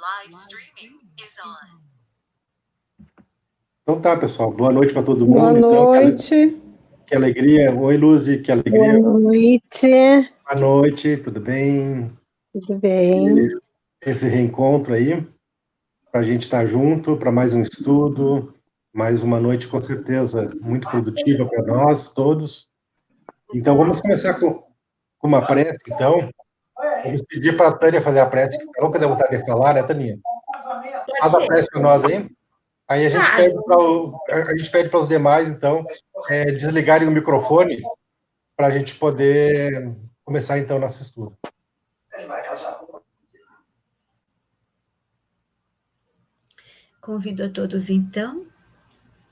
Live streaming is on. Então tá, pessoal. Boa noite para todo Boa mundo. noite. Então, que alegria. Oi, Luzi, que alegria. Boa noite. Boa noite, tudo bem? Tudo bem? Esse reencontro aí, para a gente estar junto, para mais um estudo, mais uma noite com certeza muito produtiva para nós todos. Então vamos começar com uma prece, então. Vamos pedir para a Tânia fazer a prece, que está louca da vontade de falar, né, Tânia? Faz a prece para nós aí. Aí a gente pede para os demais, então, desligarem o microfone para a gente poder começar, então, nosso estudo. Convido a todos, então,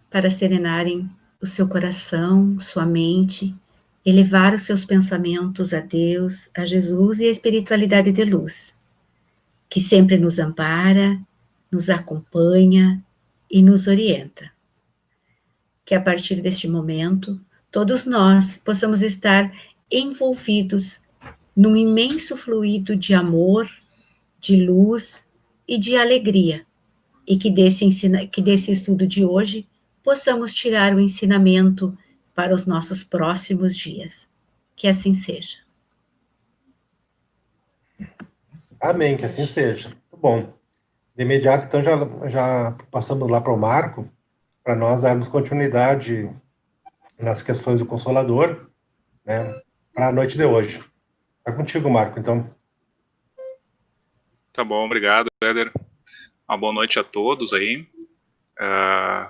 para serenarem o seu coração, sua mente, elevar os seus pensamentos a Deus, a Jesus e a espiritualidade de luz, que sempre nos ampara, nos acompanha e nos orienta. Que a partir deste momento, todos nós possamos estar envolvidos num imenso fluido de amor, de luz e de alegria, e que desse estudo de hoje possamos tirar o ensinamento para os nossos próximos dias. Que assim seja. Amém, que assim seja. Muito bom. De imediato, então, já passamos lá para o Marco, para nós darmos continuidade nas questões do Consolador, né, para a noite de hoje. Está contigo, Marco, então. Tá bom, obrigado, Éder. Uma boa noite a todos aí.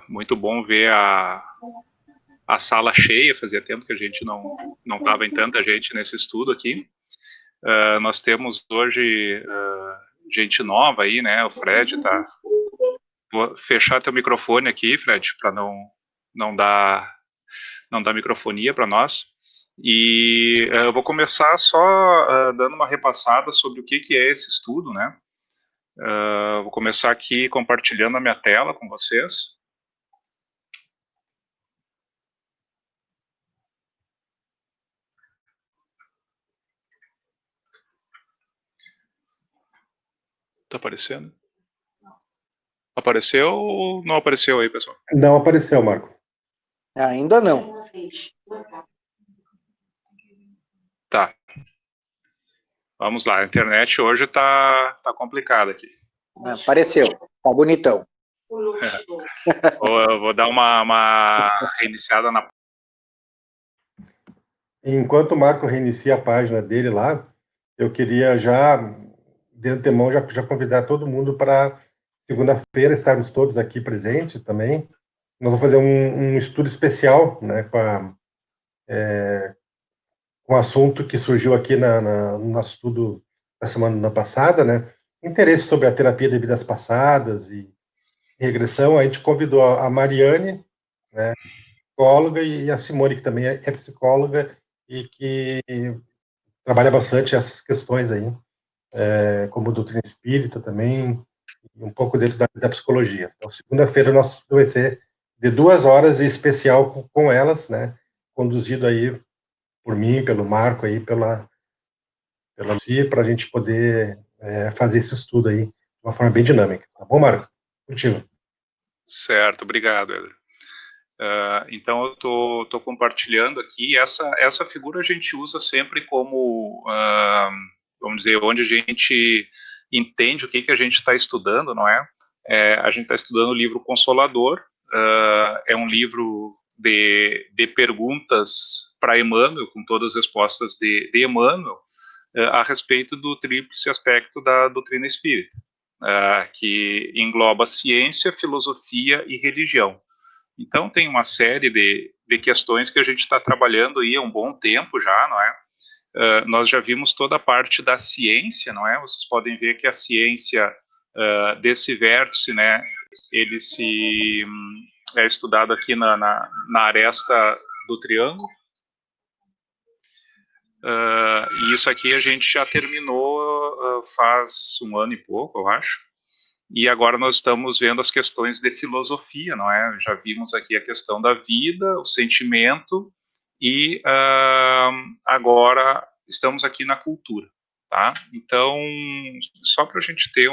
Muito bom ver a sala cheia, fazia tempo que a gente não estava em tanta gente nesse estudo aqui. Nós temos hoje gente nova aí, né? O Fred tá... Vou fechar teu microfone aqui, Fred, para não dar microfonia para nós. E eu vou começar só dando uma repassada sobre o que é esse estudo, né? Vou começar aqui compartilhando a minha tela com vocês. Tá aparecendo? Apareceu ou não apareceu aí, pessoal? Não apareceu, Marco. Ainda não. Tá. Vamos lá, a internet hoje tá complicada aqui. Apareceu, tá bonitão. Eu vou dar uma reiniciada na... Enquanto o Marco reinicia a página dele lá, eu queria já, de antemão, já convidar todo mundo para segunda-feira estarmos todos aqui presentes também. Nós vamos fazer um estudo especial, né, com o assunto que surgiu aqui no nosso estudo da semana passada, né, interesse sobre a terapia de vidas passadas e regressão. A gente convidou a Mariane, né, psicóloga, e a Simone, que também é psicóloga e que trabalha bastante essas questões aí, como doutrina espírita também, e um pouco dentro da psicologia. Então, segunda-feira nosso vai ser de 2 horas, e especial com elas, né, conduzido aí por mim, pelo Marco aí, pela Lucia, para a gente poder fazer esse estudo aí de uma forma bem dinâmica. Tá bom, Marco? Contigo. Certo, obrigado, Eder. Então eu tô compartilhando aqui. Essa figura a gente usa sempre como, vamos dizer, onde a gente entende o que a gente está estudando, não é? A gente está estudando o livro Consolador. É um livro de perguntas para Emmanuel, com todas as respostas de Emmanuel, a respeito do tríplice aspecto da doutrina espírita, que engloba ciência, filosofia e religião. Então tem uma série de questões que a gente está trabalhando aí há um bom tempo já, não é? Nós já vimos toda a parte da ciência, não é? Vocês podem ver que a ciência desse vértice, né, ele é estudado aqui na aresta do triângulo. E isso aqui a gente já terminou faz 1 ano e pouco, eu acho. E agora nós estamos vendo as questões de filosofia, não é? Já vimos aqui a questão da vida, o sentimento, e agora estamos aqui na cultura, tá? Então, só para a gente ter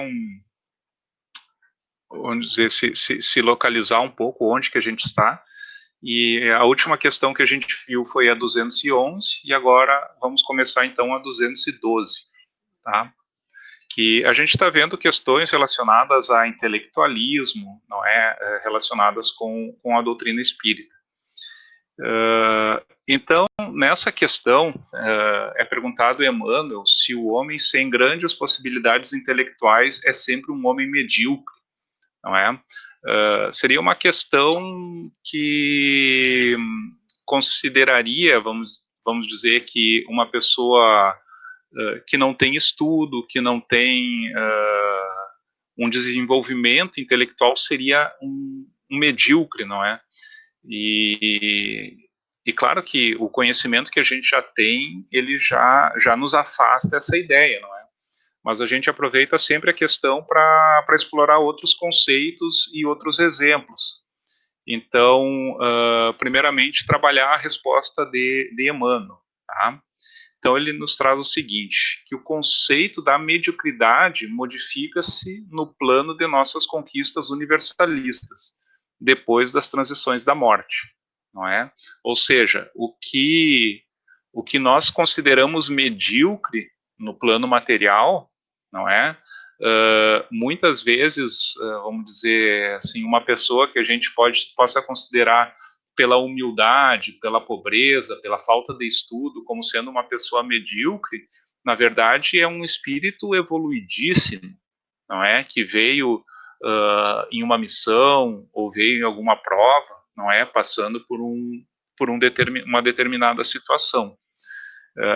vamos dizer, se localizar um pouco onde que a gente está. E a última questão que a gente viu foi a 211, e agora vamos começar então a 212, tá? Que a gente está vendo questões relacionadas a intelectualismo, não é, relacionadas com a doutrina espírita. Então, nessa questão, é perguntado a Emmanuel se o homem sem grandes possibilidades intelectuais é sempre um homem medíocre, não é? Seria uma questão que consideraria, vamos dizer, que uma pessoa que não tem estudo, que não tem um desenvolvimento intelectual seria um medíocre, não é? E claro que o conhecimento que a gente já tem, ele já nos afasta dessa ideia, não é? Mas a gente aproveita sempre a questão para explorar outros conceitos e outros exemplos. Então, primeiramente, trabalhar a resposta de Emmanuel, tá? Então, ele nos traz o seguinte, que o conceito da mediocridade modifica-se no plano de nossas conquistas universalistas, depois das transições da morte, não é? Ou seja, o que nós consideramos medíocre no plano material, não é? Muitas vezes, vamos dizer assim, uma pessoa que a gente possa considerar pela humildade, pela pobreza, pela falta de estudo, como sendo uma pessoa medíocre, na verdade é um espírito evoluidíssimo, não é? Que veio em uma missão ou veio em alguma prova, não é? Passando por uma determinada situação.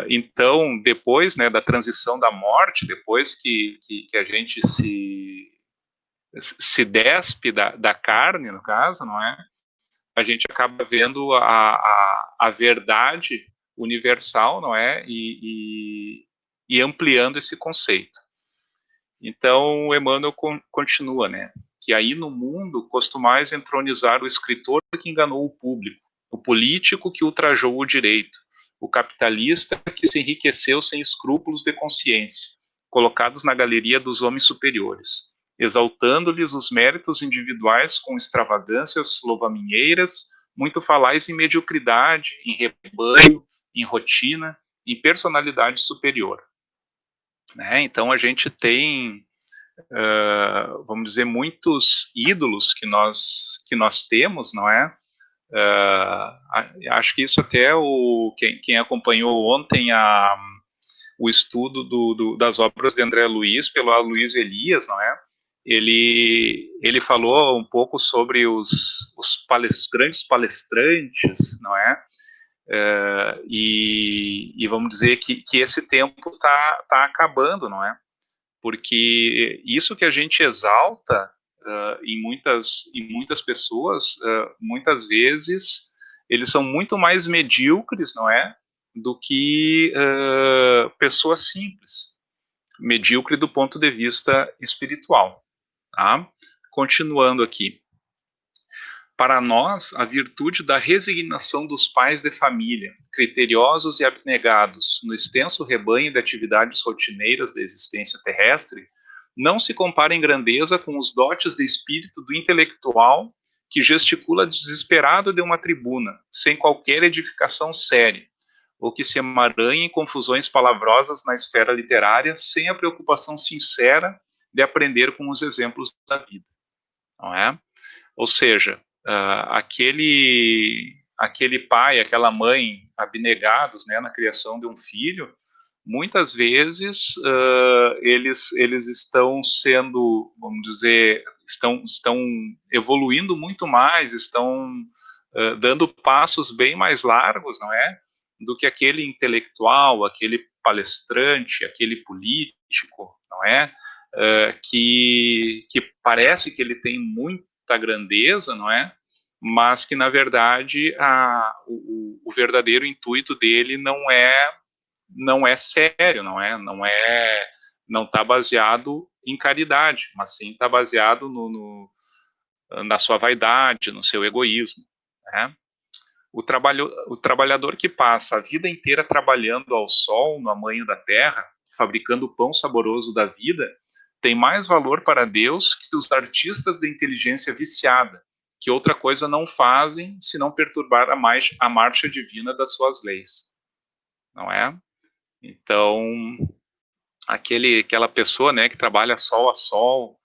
Então, depois, né, da transição da morte, depois que a gente se despe da carne, no caso, não é? A gente acaba vendo a verdade universal, não é? E ampliando esse conceito. Então, Emmanuel continua, né? Que aí no mundo costumais entronizar o escritor que enganou o público, o político que ultrajou o direito, o capitalista que se enriqueceu sem escrúpulos de consciência, colocados na galeria dos homens superiores, exaltando-lhes os méritos individuais com extravagâncias louvaminheiras, muito falais em mediocridade, em rebanho, em rotina, em personalidade superior. Né? Então a gente tem, vamos dizer, muitos ídolos que nós temos, não é? Acho que isso até quem acompanhou ontem o estudo das obras de André Luiz pelo Aloysio Elias, não é? Ele falou um pouco sobre os grandes palestrantes, não é? E vamos dizer que esse tempo tá acabando, não é? Porque isso que a gente exalta em muitas pessoas, muitas vezes eles são muito mais medíocres, não é? Do que pessoas simples. Medíocre do ponto de vista espiritual. Tá? Continuando aqui. Para nós, a virtude da resignação dos pais de família, criteriosos e abnegados no extenso rebanho de atividades rotineiras da existência terrestre, não se compara em grandeza com os dotes de espírito do intelectual que gesticula desesperado de uma tribuna, sem qualquer edificação séria, ou que se emaranha em confusões palavrosas na esfera literária, sem a preocupação sincera de aprender com os exemplos da vida. Não é? Ou seja, aquele pai, aquela mãe abnegados, né, na criação de um filho, muitas vezes eles estão sendo, vamos dizer, estão evoluindo muito mais, estão dando passos bem mais largos, não é? Do que aquele intelectual, aquele palestrante, aquele político, não é? Que parece que ele tem muita grandeza, não é? Mas que, na verdade, o verdadeiro intuito dele não é sério, não está baseado em caridade, mas sim está baseado na sua vaidade, no seu egoísmo, né? O trabalhador que passa a vida inteira trabalhando ao sol, no amanho da terra, fabricando o pão saboroso da vida, tem mais valor para Deus que os artistas da inteligência viciada, que outra coisa não fazem senão perturbar a marcha divina das suas leis. Não é? Então, aquela pessoa, né, que trabalha sol a sol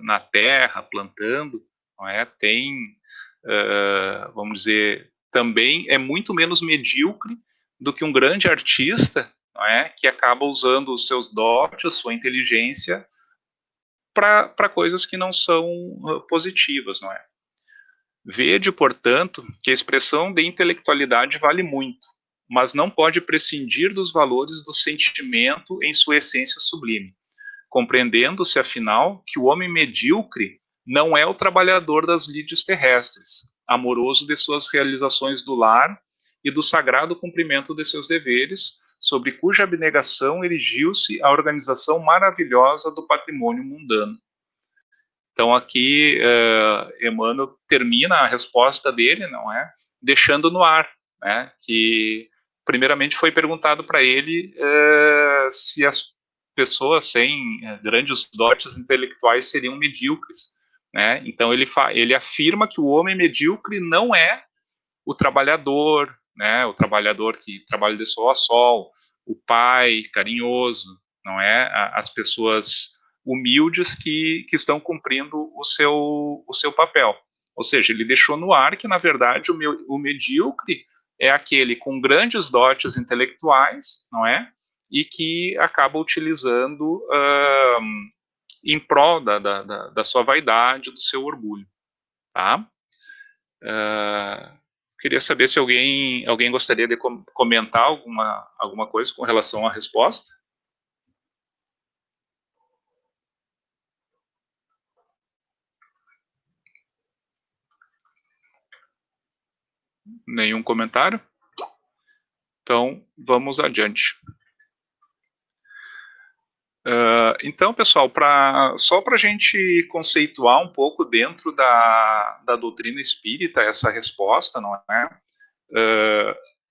na terra, plantando, não é? Tem, vamos dizer, também é muito menos medíocre do que um grande artista, não é? Que acaba usando os seus dotes, a sua inteligência para coisas que não são positivas, não é? Vede, portanto, que a expressão de intelectualidade vale muito, mas não pode prescindir dos valores do sentimento em sua essência sublime, compreendendo-se, afinal, que o homem medíocre não é o trabalhador das lides terrestres, amoroso de suas realizações do lar e do sagrado cumprimento de seus deveres, sobre cuja abnegação erigiu-se a organização maravilhosa do patrimônio mundano. Então aqui Emmanuel termina a resposta dele, não é? Deixando no ar, né? Que primeiramente foi perguntado para ele se as pessoas sem grandes dotes intelectuais seriam medíocres, né? Então ele afirma que o homem medíocre não é o trabalhador, né? O trabalhador que trabalha de sol a sol, o pai carinhoso, não é? As pessoas humildes que estão cumprindo o seu papel. Ou seja, ele deixou no ar que, na verdade, o medíocre é aquele com grandes dotes intelectuais, não é? E que acaba utilizando em prol da sua vaidade, do seu orgulho. Tá? Queria saber se alguém gostaria de comentar alguma coisa com relação à resposta. Nenhum comentário? Então, vamos adiante. Então, pessoal, só para a gente conceituar um pouco dentro da doutrina espírita essa resposta, não é?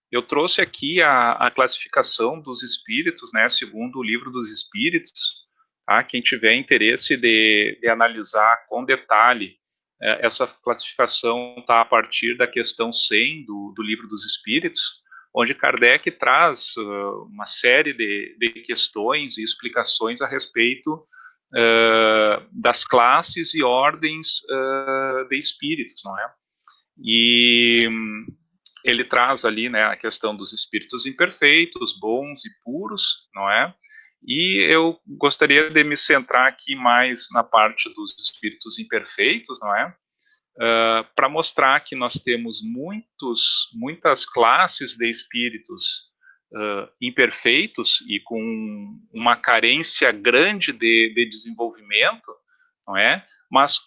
Eu trouxe aqui a classificação dos espíritos, né, segundo o Livro dos Espíritos. Tá? Quem tiver interesse de analisar com detalhe essa classificação está a partir da questão 100 do Livro dos Espíritos, onde Kardec traz uma série de questões e explicações a respeito das classes e ordens de espíritos, não é? E ele traz ali, né, a questão dos espíritos imperfeitos, bons e puros, não é? E eu gostaria de me centrar aqui mais na parte dos espíritos imperfeitos, não é? Para mostrar que nós temos muitas classes de espíritos imperfeitos e com uma carência grande de desenvolvimento, não é? Mas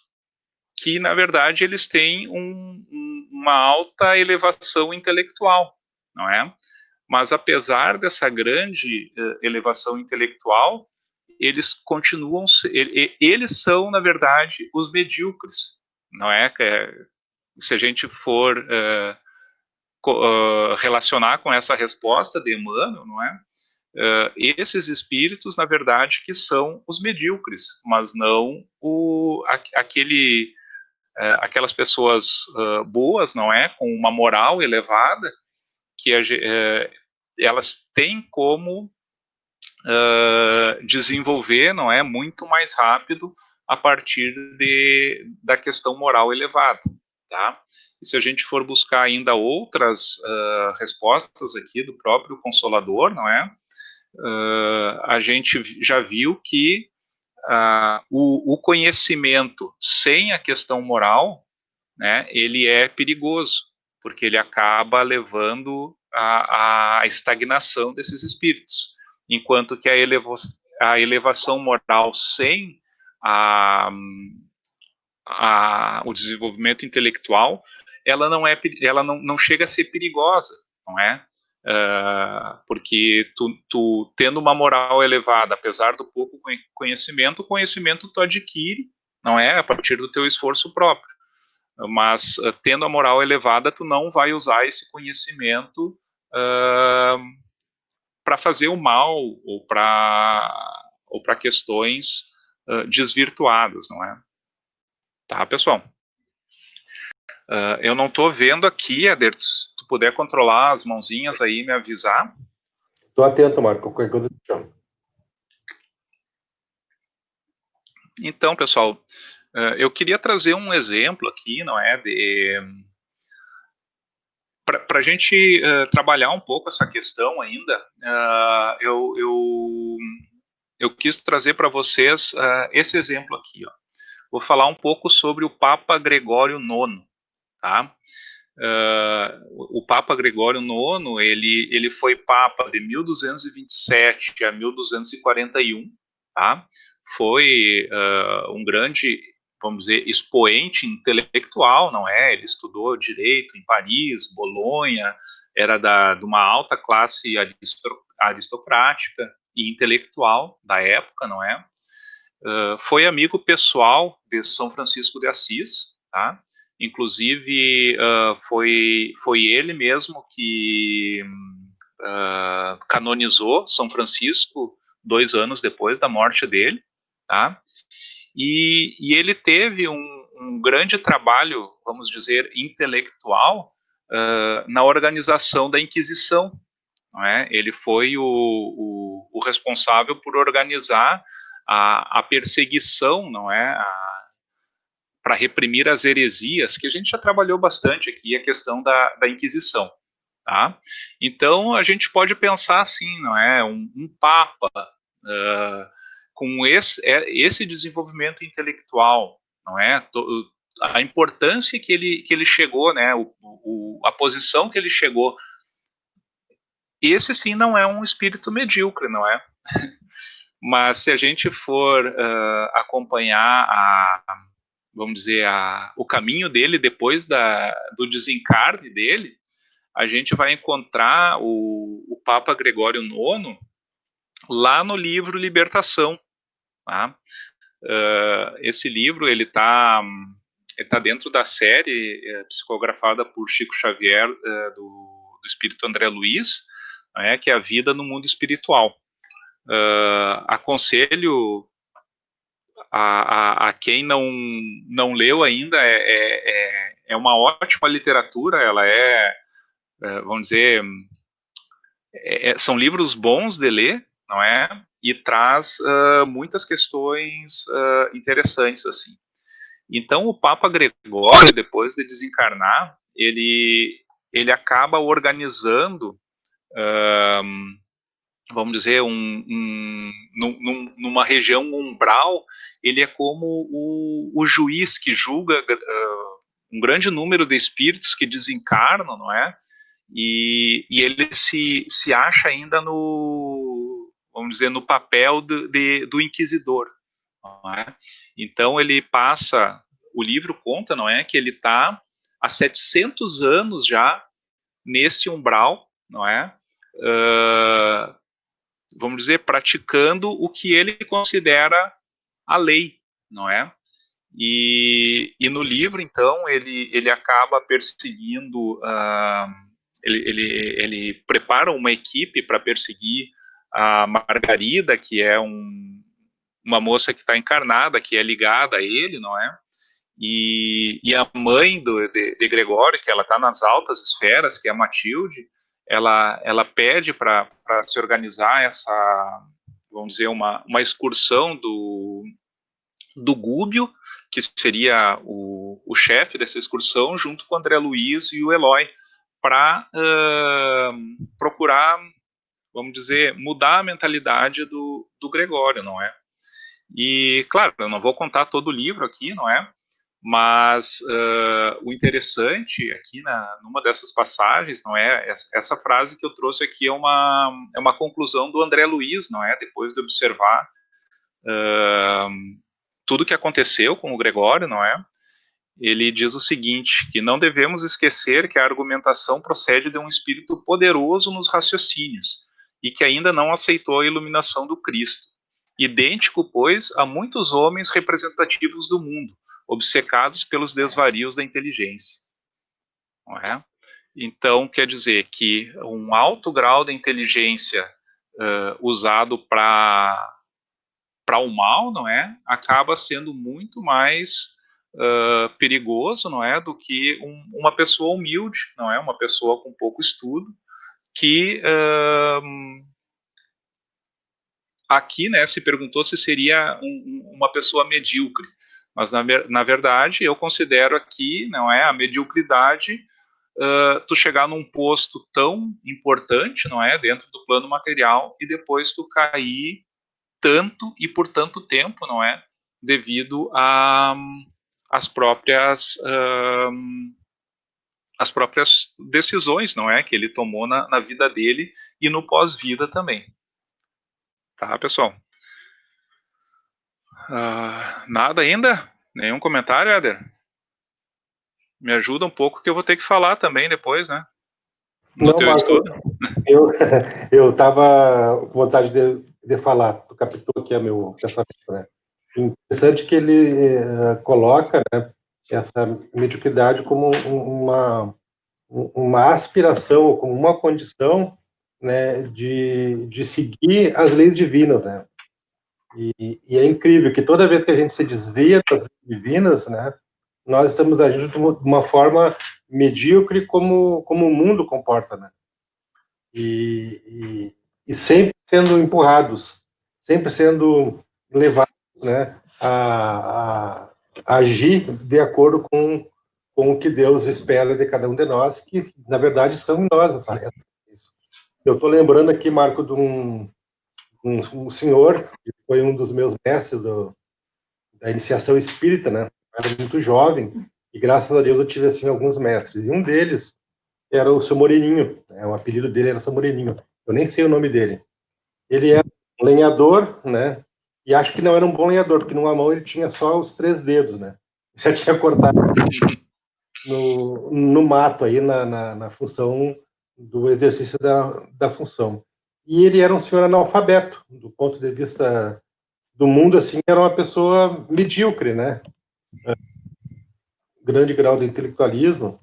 que, na verdade, eles têm uma alta elevação intelectual, não é? Mas, apesar dessa grande elevação intelectual, eles continuam, eles são, na verdade, os medíocres, não é? Se a gente for relacionar com essa resposta de Emmanuel, não é? Esses espíritos, na verdade, que são os medíocres, mas não aquelas pessoas boas, não é? Com uma moral elevada, que elas têm como desenvolver, não é? Muito mais rápido a partir da questão moral elevada, tá? E se a gente for buscar ainda outras respostas aqui do próprio Consolador, não é? A gente já viu que o conhecimento sem a questão moral, né, ele é perigoso, porque ele acaba levando à estagnação desses espíritos, enquanto que a elevação moral sem o desenvolvimento intelectual, ela não chega a ser perigosa, não é? Porque tu tendo uma moral elevada, apesar do pouco conhecimento, o conhecimento tu adquire, não é? A partir do teu esforço próprio. Mas tendo a moral elevada, tu não vai usar esse conhecimento para fazer o mal ou para questões desvirtuadas, não é? Tá, pessoal? Eu não estou vendo aqui, Eder, se tu puder controlar as mãozinhas aí e me avisar. Estou atento, Marco, qualquer coisa eu te chamo. Então, pessoal, eu queria trazer um exemplo aqui, não é, para a gente trabalhar um pouco essa questão ainda. Eu quis trazer para vocês esse exemplo aqui, ó. Vou falar um pouco sobre o Papa Gregório IX, tá? O Papa Gregório IX, ele foi Papa de 1227 a 1241, tá? Foi um grande, vamos dizer, expoente intelectual, não é? Ele estudou direito em Paris, Bolonha, era de uma alta classe aristocrática e intelectual da época, não é? Foi amigo pessoal de São Francisco de Assis, tá? Inclusive, foi ele mesmo que canonizou São Francisco 2 anos depois da morte dele, tá? E ele teve um grande trabalho, vamos dizer, intelectual na organização da Inquisição, não é? Ele foi o responsável por organizar a perseguição, não é? Para reprimir as heresias, que a gente já trabalhou bastante aqui, a questão da Inquisição, tá? Então, a gente pode pensar assim, não é? Um Papa com esse desenvolvimento intelectual, não é? A importância que ele chegou, né? A posição que ele chegou. Esse sim não é um espírito medíocre, não é? Mas se a gente for acompanhar vamos dizer, o caminho dele depois do desencarne dele, a gente vai encontrar o Papa Gregório IX lá no livro Libertação. Tá? Esse livro ele tá dentro da série psicografada por Chico Xavier do Espírito André Luiz, né, que é a vida no mundo espiritual. Aconselho a quem não leu ainda, é uma ótima literatura, ela vamos dizer, são livros bons de ler, não é? E traz muitas questões interessantes, assim. Então, o Papa Gregório, depois de desencarnar, ele acaba organizando, vamos dizer, numa região umbral, ele é como o juiz que julga um grande número de espíritos que desencarnam, não é? E ele se acha ainda vamos dizer, no papel do inquisidor, não é? Então ele passa, o livro conta, não é, que ele está há 700 anos já nesse umbral, não é? Vamos dizer, praticando o que ele considera a lei, não é? E no livro, então, ele acaba perseguindo, ele prepara uma equipe para perseguir a Margarida, que é uma moça que está encarnada, que é ligada a ele, não é? E a mãe de Gregório, que ela está nas altas esferas, que é a Matilde, ela pede para se organizar vamos dizer, uma excursão do Gúbio, que seria o chefe dessa excursão, junto com o André Luiz e o Eloy, para procurar, vamos dizer, mudar a mentalidade do Gregório, não é? E, claro, eu não vou contar todo o livro aqui, não é? Mas o interessante aqui numa dessas passagens, não é, essa frase que eu trouxe aqui é uma conclusão do André Luiz, não é, depois de observar tudo que aconteceu com o Gregório, não é, ele diz o seguinte, que não devemos esquecer que a argumentação procede de um espírito poderoso nos raciocínios e que ainda não aceitou a iluminação do Cristo, idêntico, pois, a muitos homens representativos do mundo, obcecados pelos desvarios da inteligência. Não é? Então, quer dizer que um alto grau de inteligência usado para para o mal, não é? Acaba sendo muito mais perigoso, não é? Do que uma pessoa humilde, não é? Uma pessoa com pouco estudo, que aqui, né, se perguntou se seria uma pessoa medíocre, mas na verdade eu considero aqui, não é, a mediocridade, tu chegar num posto tão importante, não é, dentro do plano material, e depois tu cair tanto e por tanto tempo, não é, devido às próprias decisões, não é, que ele tomou na vida dele e no pós-vida também. Tá, pessoal? Nada ainda? Nenhum comentário, Éder? Me ajuda um pouco que eu vou ter que falar também depois, né? No teu Marco, estudo. Eu estava com vontade de falar, tu captou aqui o meu pensamento, né? Interessante que ele coloca, né, essa mediocridade como uma aspiração, ou como uma condição, né, de seguir as leis divinas, né? E é incrível que toda vez que a gente se desvia das leis divinas, né, nós estamos agindo de uma forma medíocre como o mundo comporta, né? E sempre sendo empurrados, sempre sendo levados, né, a agir de acordo com o que Deus espera de cada um de nós, que na verdade são nós isso. Eu estou lembrando aqui, Marco, de um senhor que foi um dos meus mestres da iniciação espírita, né? Eu era muito jovem e graças a Deus eu tive assim alguns mestres. E um deles era o seu Moreninho, né? O apelido dele era o seu Moreninho. Eu nem sei o nome dele. Ele era um lenhador, né? E acho que não era um bom lenhador, porque numa mão ele tinha só os 3 dedos, né? Já tinha cortado no mato aí na função do exercício da função. E ele era um senhor analfabeto, do ponto de vista do mundo, assim, era uma pessoa medíocre, né? Grande grau de intelectualismo,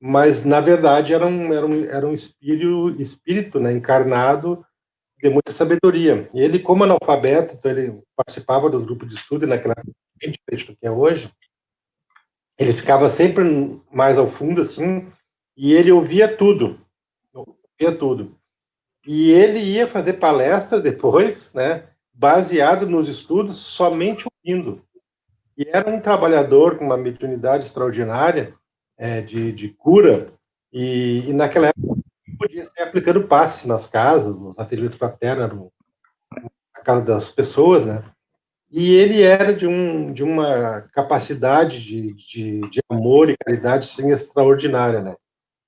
mas na verdade era um espírito, né, encarnado de muita sabedoria. E ele, como analfabeto, então ele participava dos grupos de estudo naquela época, diferente do que é hoje. Ele ficava sempre mais ao fundo, assim, e ele ouvia tudo. E ele ia fazer palestra depois, né, baseado nos estudos, somente ouvindo. E era um trabalhador com uma mediunidade extraordinária, de cura, e naquela época podia ser aplicando passe nas casas, nos atendimentos fraternos, na casa das pessoas, né? E ele era de uma capacidade de amor e caridade, sim, extraordinária, né?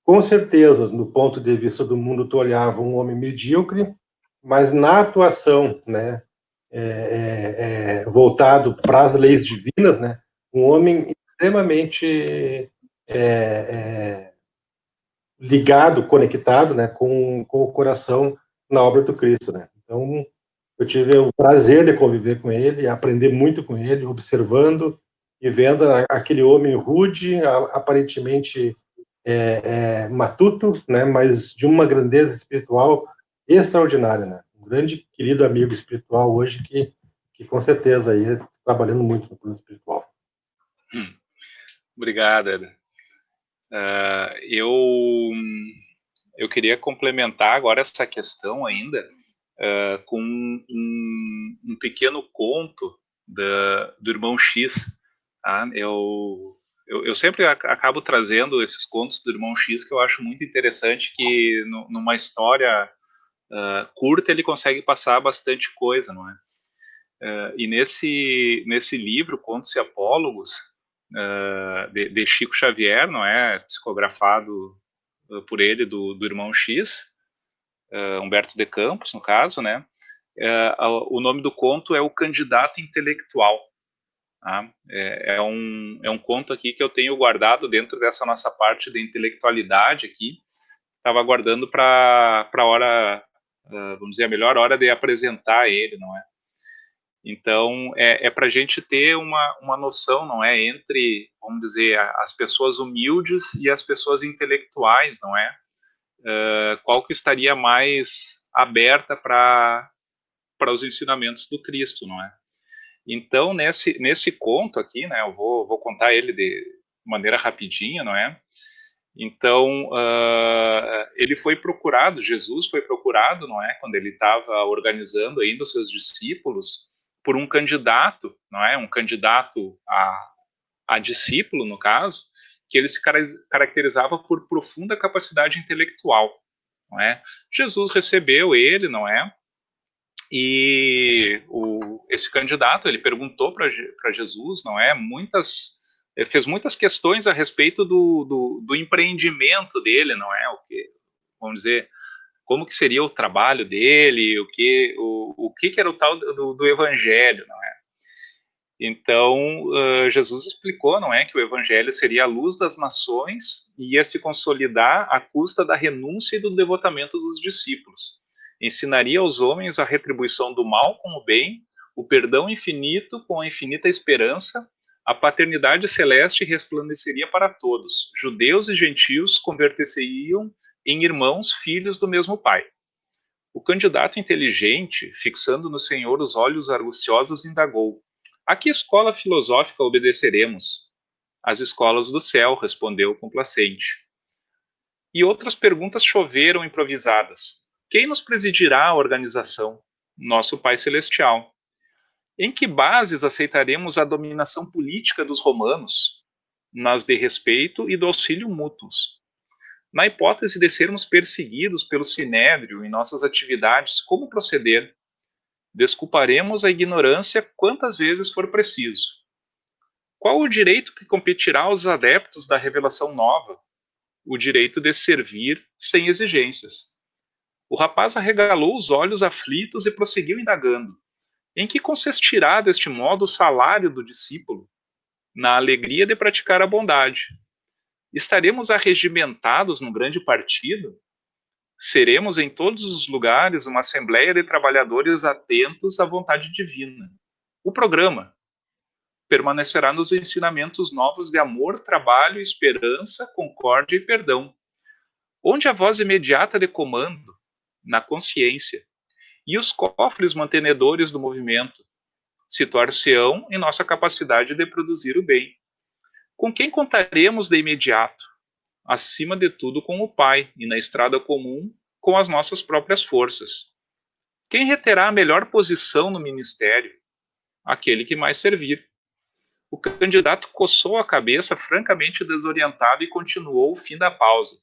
Com certeza, no ponto de vista do mundo, tu olhava um homem medíocre, mas na atuação, né, voltado para as leis divinas, né, um homem extremamente ligado, conectado, né, com o coração na obra do Cristo, né. Então, eu tive o prazer de conviver com ele, aprender muito com ele, observando e vendo aquele homem rude, aparentemente matuto, né, mas de uma grandeza espiritual extraordinária, né. Um grande, querido amigo espiritual hoje que com certeza aí está trabalhando muito no plano espiritual. Obrigado, Éder. Eu queria complementar agora essa questão ainda com um pequeno conto do irmão X. Tá? Eu sempre acabo trazendo esses contos do irmão X que eu acho muito interessante, que numa história curta ele consegue passar bastante coisa, não é? E nesse livro, Contos e Apólogos, de Chico Xavier, não é? Psicografado por ele, do irmão X, Humberto de Campos, no caso, né? O nome do conto é O Candidato Intelectual. Tá? É um conto aqui que eu tenho guardado dentro dessa nossa parte de intelectualidade aqui. Estava guardando para a hora, vamos dizer, a melhor hora de apresentar ele, não é? Então, para a gente ter uma noção, não é, entre, vamos dizer, as pessoas humildes e as pessoas intelectuais, não é? Qual que estaria mais aberta para os ensinamentos do Cristo, não é? Então, nesse conto aqui, né, eu vou contar ele de maneira rapidinha, não é? Então, ele foi procurado, Jesus foi procurado, não é? Quando ele estava organizando ainda os seus discípulos, por um candidato, não é? Um candidato a discípulo, no caso, que ele se caracterizava por profunda capacidade intelectual, não é? Jesus recebeu ele, não é? E esse candidato, ele perguntou para Jesus, não é? Fez muitas questões a respeito do empreendimento dele, não é? Vamos dizer, como que seria o trabalho dele, o que era o tal do evangelho, não é? Então, Jesus explicou, não é, que o evangelho seria a luz das nações e ia se consolidar à custa da renúncia e do devotamento dos discípulos. Ensinaria aos homens a retribuição do mal com o bem, o perdão infinito com a infinita esperança, a paternidade celeste resplandeceria para todos. Judeus e gentios converter-se-iam em irmãos, filhos do mesmo Pai. O candidato inteligente, fixando no Senhor os olhos arguciosos, indagou: a que escola filosófica obedeceremos? As escolas do céu, respondeu o complacente. E outras perguntas choveram improvisadas. Quem nos presidirá a organização? Nosso Pai Celestial. Em que bases aceitaremos a dominação política dos romanos? Nas de respeito e do auxílio mútuos. Na hipótese de sermos perseguidos pelo sinédrio em nossas atividades, como proceder? Desculparemos a ignorância quantas vezes for preciso. Qual o direito que competirá aos adeptos da revelação nova? O direito de servir sem exigências. O rapaz arregalou os olhos aflitos e prosseguiu indagando. Em que consistirá deste modo o salário do discípulo? Na alegria de praticar a bondade. Estaremos arregimentados num grande partido? Seremos em todos os lugares uma assembleia de trabalhadores atentos à vontade divina. O programa permanecerá nos ensinamentos novos de amor, trabalho, esperança, concórdia e perdão. Onde a voz imediata de comando? Na consciência. E os cofres mantenedores do movimento? Situar-se-ão em nossa capacidade de produzir o bem. Com quem contaremos de imediato? Acima de tudo com o Pai, e na estrada comum, com as nossas próprias forças. Quem reterá a melhor posição no ministério? Aquele que mais servir. O candidato coçou a cabeça, francamente desorientado, e continuou o fim da pausa.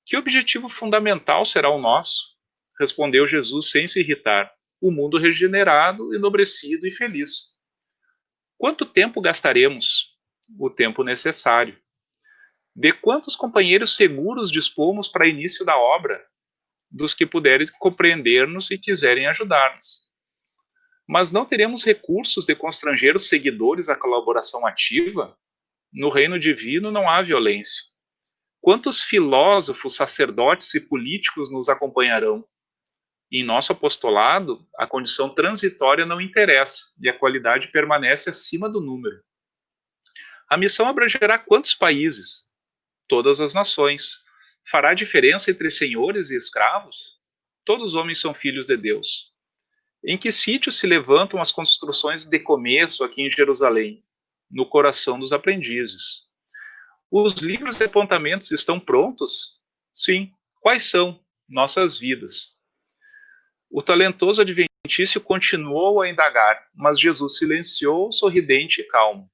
Que objetivo fundamental será o nosso? Respondeu Jesus sem se irritar. O mundo regenerado, enobrecido e feliz. Quanto tempo gastaremos? O tempo necessário. De quantos companheiros seguros dispomos para início da obra? Dos que puderem compreender-nos e quiserem ajudar-nos. Mas não teremos recursos de constranger os seguidores à colaboração ativa? No reino divino não há violência. Quantos filósofos, sacerdotes e políticos nos acompanharão? Em nosso apostolado, a condição transitória não interessa e a qualidade permanece acima do número. A missão abrangerá quantos países? Todas as nações. Fará diferença entre senhores e escravos? Todos os homens são filhos de Deus. Em que sítio se levantam as construções de começo aqui em Jerusalém? No coração dos aprendizes. Os livros de apontamentos estão prontos? Sim. Quais são? Nossas vidas. O talentoso adventício continuou a indagar, mas Jesus silenciou, sorridente e calmo.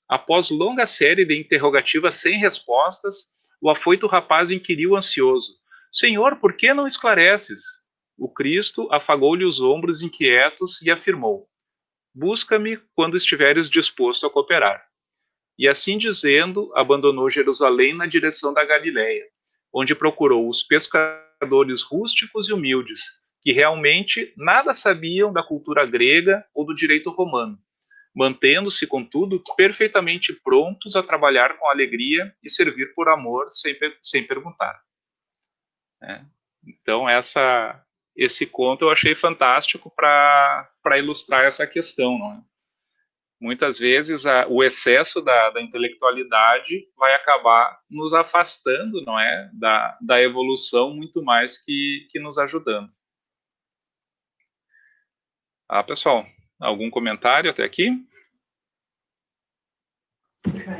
Após longa série de interrogativas sem respostas, o afoito rapaz inquiriu ansioso: Senhor, por que não esclareces? O Cristo afagou-lhe os ombros inquietos e afirmou: busca-me quando estiveres disposto a cooperar. E assim dizendo, abandonou Jerusalém na direção da Galileia, onde procurou os pescadores rústicos e humildes, que realmente nada sabiam da cultura grega ou do direito romano, mantendo-se, contudo, perfeitamente prontos a trabalhar com alegria e servir por amor sem perguntar. Então, esse conto eu achei fantástico para ilustrar essa questão. Não é? Muitas vezes o excesso da intelectualidade vai acabar nos afastando, não é, da evolução muito mais que nos ajudando. Pessoal, Algum comentário até aqui?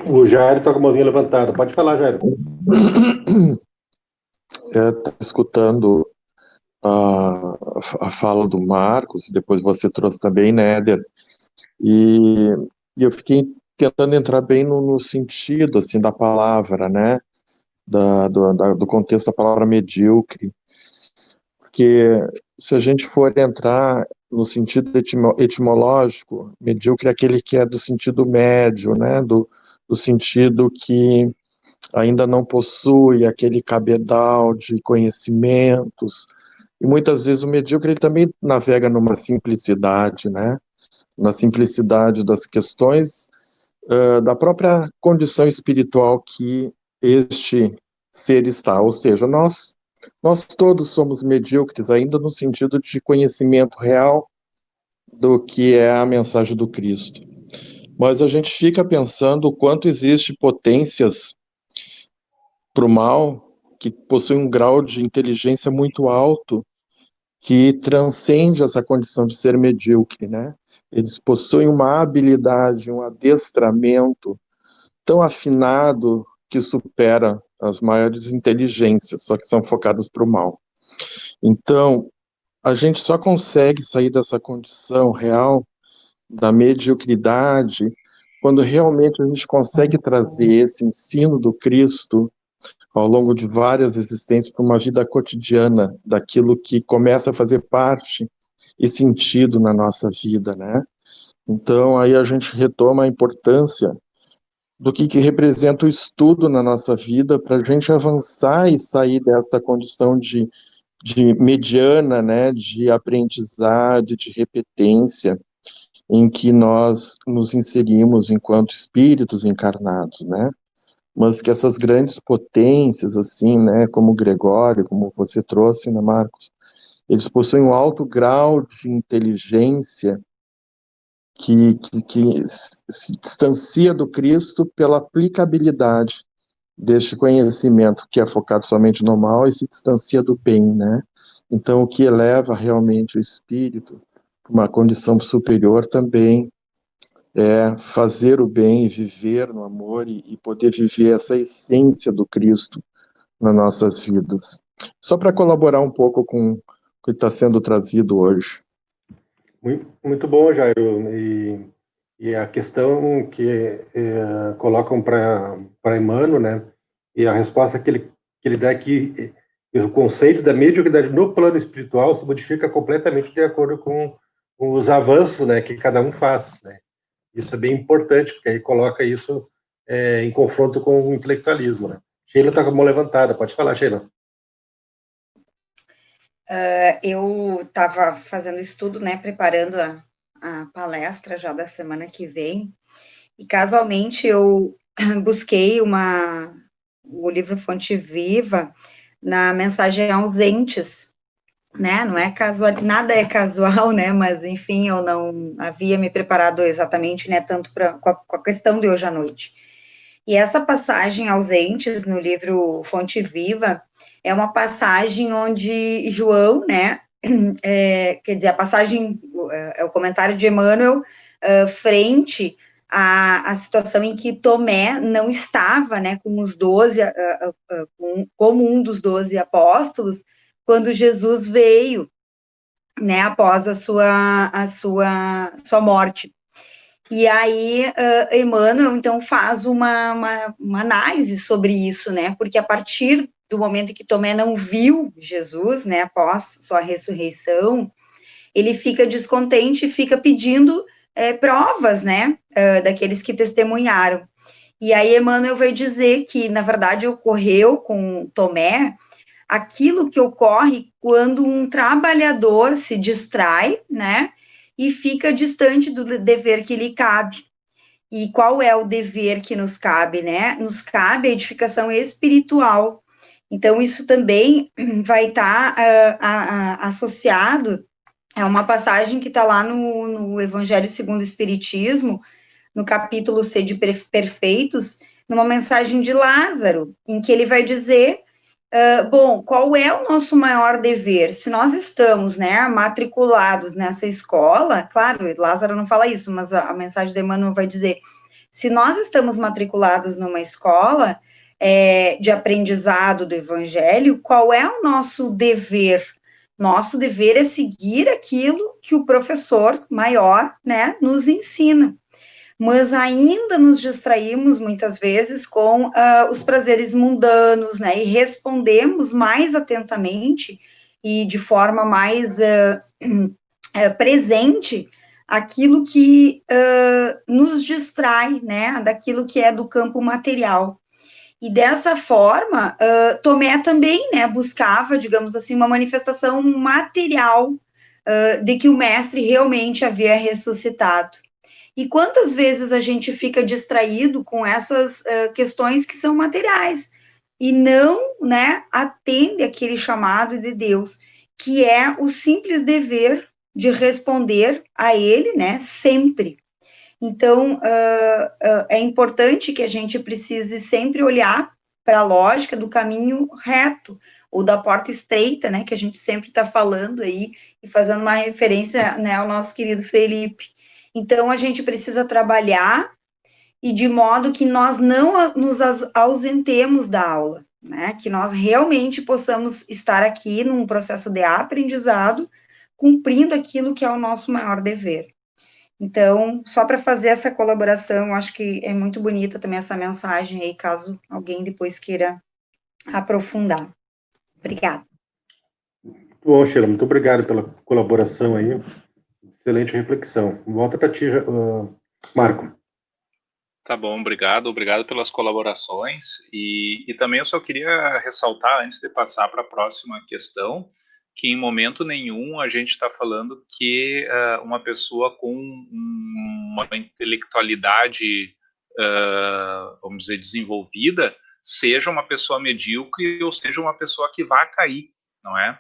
O Jairo está com a mãozinha levantada. Pode falar, Jairo. Escutando a fala do Marcos, depois você trouxe também, né, Éder? E eu fiquei tentando entrar bem no sentido, assim, da palavra, né? Do contexto da palavra medíocre. Porque se a gente for entrar no sentido etimológico, medíocre é aquele que é do sentido médio, né? Do sentido que ainda não possui aquele cabedal de conhecimentos. E muitas vezes o medíocre ele também navega numa simplicidade, né? Na simplicidade das questões da própria condição espiritual que este ser está. Ou seja, nós todos somos medíocres, ainda no sentido de conhecimento real do que é a mensagem do Cristo. Mas a gente fica pensando o quanto existe potências para o mal que possuem um grau de inteligência muito alto que transcende essa condição de ser medíocre, né? Eles possuem uma habilidade, um adestramento tão afinado que supera as maiores inteligências, só que são focadas para o mal. Então, a gente só consegue sair dessa condição real da mediocridade quando realmente a gente consegue trazer esse ensino do Cristo ao longo de várias existências para uma vida cotidiana, daquilo que começa a fazer parte e sentido na nossa vida, né? Então, aí a gente retoma a importância do que representa o estudo na nossa vida para a gente avançar e sair desta condição de mediana, né, de aprendizado, de repetência, em que nós nos inserimos enquanto espíritos encarnados, né? Mas que essas grandes potências, assim, né, como o Gregório, como você trouxe, né, Marcos, eles possuem um alto grau de inteligência que se distancia do Cristo pela aplicabilidade deste conhecimento que é focado somente no mal e se distancia do bem, né? Então, o que eleva realmente o espírito para uma condição superior também é fazer o bem e viver no amor e poder viver essa essência do Cristo nas nossas vidas. Só para colaborar um pouco com o que está sendo trazido hoje. Muito bom, Jairo. E a questão que colocam para Emmanuel, né? E a resposta que ele dá aqui, o conceito da mediocridade no plano espiritual se modifica completamente de acordo com os avanços, né, que cada um faz, né? Isso é bem importante, porque aí coloca isso em confronto com o intelectualismo, né? Sheila está com a mão levantada, pode falar, Sheila. Eu estava fazendo estudo, né, preparando a palestra já da semana que vem, e casualmente eu busquei o livro Fonte Viva na mensagem ausentes, né, não é casual, nada é casual, né, mas enfim, eu não havia me preparado exatamente, né, tanto com a questão de hoje à noite. E essa passagem ausentes no livro Fonte Viva é uma passagem onde João, né, quer dizer, a passagem, é o comentário de Emmanuel frente à situação em que Tomé não estava, né, com os 12, como um dos 12 apóstolos, quando Jesus veio, né, após a sua morte. E aí, Emmanuel, então, faz uma análise sobre isso, né, porque a partir do momento em que Tomé não viu Jesus, né, após sua ressurreição, ele fica descontente e fica pedindo provas, né, daqueles que testemunharam. E aí Emmanuel vai dizer que, na verdade, ocorreu com Tomé aquilo que ocorre quando um trabalhador se distrai, né, e fica distante do dever que lhe cabe. E qual é o dever que nos cabe, né? Nos cabe a edificação espiritual. Então, isso também vai estar associado a uma passagem que está lá no Evangelho segundo o Espiritismo, no capítulo Sede Perfeitos, numa mensagem de Lázaro, em que ele vai dizer Bom, qual é o nosso maior dever? Se nós estamos, né, matriculados nessa escola, claro, Lázaro não fala isso, mas a mensagem de Emmanuel vai dizer, se nós estamos matriculados numa escola de aprendizado do Evangelho, qual é o nosso dever? Nosso dever é seguir aquilo que o professor maior, né, nos ensina. Mas ainda nos distraímos muitas vezes com os prazeres mundanos, né? E respondemos mais atentamente e de forma mais presente aquilo que nos distrai, né? Daquilo que é do campo material. E dessa forma, Tomé também, né? Buscava, digamos assim, uma manifestação material de que o mestre realmente havia ressuscitado. E quantas vezes a gente fica distraído com essas questões que são materiais e não, né, atende aquele chamado de Deus, que é o simples dever de responder a Ele, né, sempre. Então, é importante que a gente precise sempre olhar para a lógica do caminho reto, ou da porta estreita, né, que a gente sempre está falando aí, e fazendo uma referência, né, ao nosso querido Felipe. Então, a gente precisa trabalhar e de modo que nós não nos ausentemos da aula, né? Que nós realmente possamos estar aqui num processo de aprendizado, cumprindo aquilo que é o nosso maior dever. Então, só para fazer essa colaboração, acho que é muito bonita também essa mensagem aí, caso alguém depois queira aprofundar. Obrigada. Bom, Sheila, muito obrigado pela colaboração aí. Excelente reflexão. Volta para ti, Marco. Tá bom, obrigado pelas colaborações, e também eu só queria ressaltar, antes de passar para a próxima questão, que em momento nenhum a gente está falando que uma pessoa com uma intelectualidade, vamos dizer, desenvolvida, seja uma pessoa medíocre ou seja uma pessoa que vá cair, não é?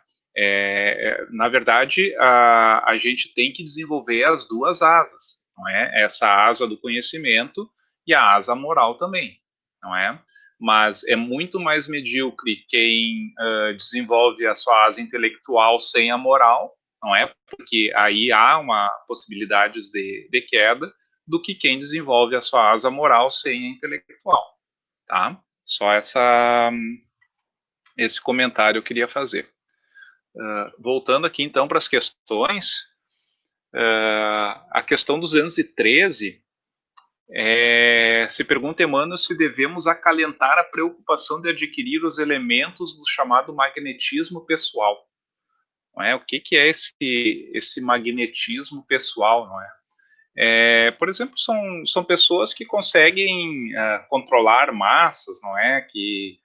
Na verdade, a gente tem que desenvolver as duas asas, não é? Essa asa do conhecimento e a asa moral também, não é? Mas é muito mais medíocre quem desenvolve a sua asa intelectual sem a moral, não é? Porque aí há uma possibilidade de queda, do que quem desenvolve a sua asa moral sem a intelectual, tá? Só esse comentário eu queria fazer. Voltando aqui então para as questões, a questão 213 se pergunta Emmanuel se devemos acalentar a preocupação de adquirir os elementos do chamado magnetismo pessoal. Não é? O que é esse magnetismo pessoal, não é? Por exemplo, são pessoas que conseguem controlar massas, não é? Que